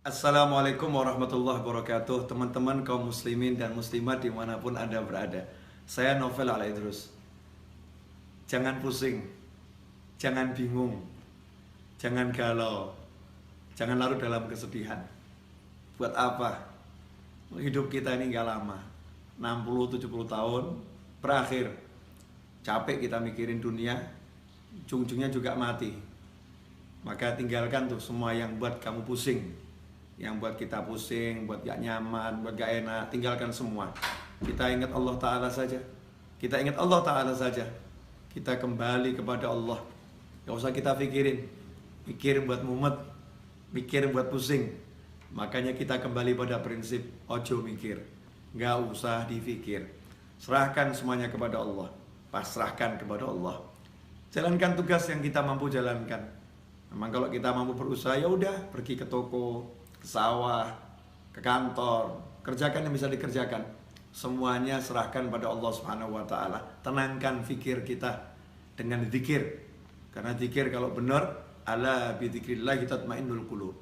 Assalamualaikum warahmatullahi wabarakatuh. Teman-teman kaum muslimin dan muslimat dimanapun Anda berada, saya Novel Alaidrus. Jangan pusing, jangan bingung, jangan galau, jangan larut dalam kesedihan. Buat apa? Hidup kita ini gak lama, 60-70 tahun berakhir. Capek kita mikirin dunia, ujung-ujungnya juga mati. Maka tinggalkan tuh semua yang buat kamu pusing, yang buat kita pusing, buat gak nyaman, buat gak enak. Tinggalkan semua. Kita ingat Allah Ta'ala saja. Kita ingat Allah Ta'ala saja. Kita kembali kepada Allah. Gak usah kita pikirin. Mikir buat mumet, mikir buat pusing. Makanya kita kembali pada prinsip ojo mikir, gak usah dipikir. Serahkan semuanya kepada Allah. Pasrahkan kepada Allah. Jalankan tugas yang kita mampu jalankan. Memang kalau kita mampu berusaha, ya udah, pergi ke toko, ke sawah, ke kantor, kerjakan yang bisa dikerjakan. Semuanya serahkan pada Allah Subhanahu wa taala. Tenangkan fikir kita dengan zikir. Karena zikir kalau benar, ala bi dzikrillah tatmainnul qulub.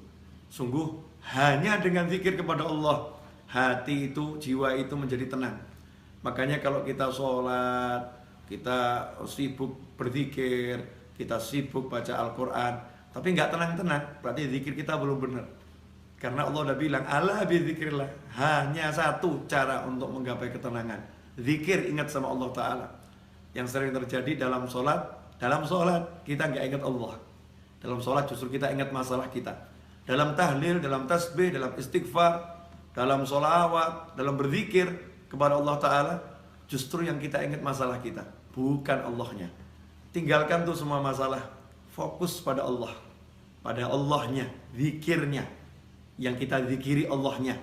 Sungguh hanya dengan zikir kepada Allah, hati itu, jiwa itu menjadi tenang. Makanya kalau kita sholat, kita sibuk berzikir, kita sibuk baca Al-Quran, tapi nggak tenang-tenang, berarti zikir kita belum benar. Karena Allah udah bilang, ala bidzikrillah, hanya satu cara untuk menggapai ketenangan, zikir, ingat sama Allah Ta'ala. Yang sering terjadi dalam sholat kita nggak ingat Allah. Dalam sholat justru kita ingat masalah kita. Dalam tahlil, dalam tasbih, dalam istighfar, dalam sholawat, dalam berzikir kepada Allah Ta'ala, justru yang kita ingat masalah kita, bukan Allahnya. Tinggalkan tuh semua masalah, fokus pada Allah, pada Allahnya, zikirnya. Yang kita zikiri Allahnya,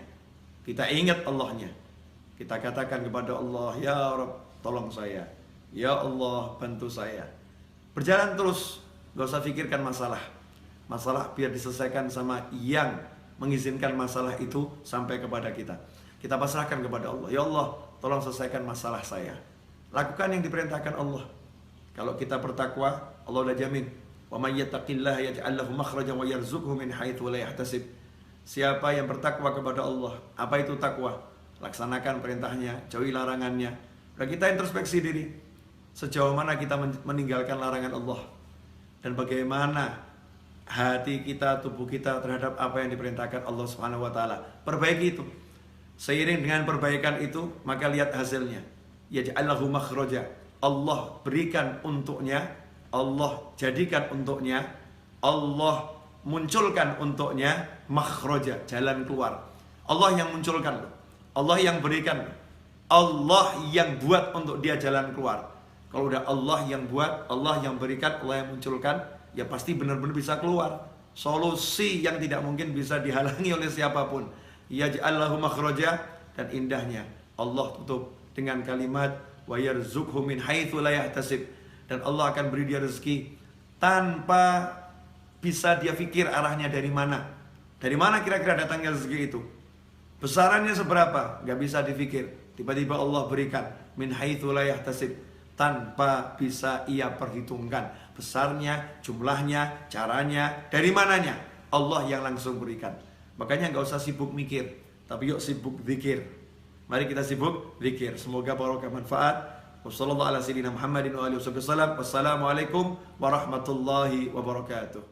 kita ingat Allahnya, kita katakan kepada Allah, ya Rabb, tolong saya, ya Allah, bantu saya. Berjalan terus, gak usah pikirkan masalah biar diselesaikan sama yang mengizinkan masalah itu sampai kepada kita. Kita pasrahkan kepada Allah, ya Allah, tolong selesaikan masalah saya. Lakukan yang diperintahkan Allah. Kalau kita bertakwa, Allah udah jamin, wa may yattaqillaha yaj'al lahu makhrajan wa yarzuqhu min haitsu la yahtasib. Siapa yang bertakwa kepada Allah, apa itu takwa? Laksanakan perintahnya, jauhi larangannya. Dan kita introspeksi diri, sejauh mana kita meninggalkan larangan Allah, dan bagaimana hati kita, tubuh kita terhadap apa yang diperintahkan Allah Subhanahu wa taala. Perbaiki itu. Seiring dengan perbaikan itu, maka lihat hasilnya. Yaj'allahu makhraja. Allah berikan untuknya, Allah jadikan untuknya, Allah munculkan untuknya makhraja, jalan keluar. Allah yang munculkan, Allah yang berikan, Allah yang buat untuk dia jalan keluar. Kalau udah Allah yang buat, Allah yang berikan, Allah yang munculkan, ya pasti benar-benar bisa keluar. Solusi yang tidak mungkin bisa dihalangi oleh siapapun. Yaj'allahu makhraja, dan indahnya Allah tutup dengan kalimat wa yarzuqhu min haitsu la yahtasib, dan Allah akan beri dia rezeki tanpa bisa dia pikir arahnya dari mana. Dari mana kira-kira datangnya rezeki itu? Besarannya seberapa? Gak bisa dipikir. Tiba-tiba Allah berikan min haitsu la yahtasib, tanpa bisa ia perhitungkan besarnya, jumlahnya, caranya, dari mananya. Allah yang langsung berikan. Makanya gak usah sibuk mikir, tapi yuk sibuk zikir. Mari kita sibuk zikir. Semoga barokah manfaat. Wassalamualaikum warahmatullahi wabarakatuh.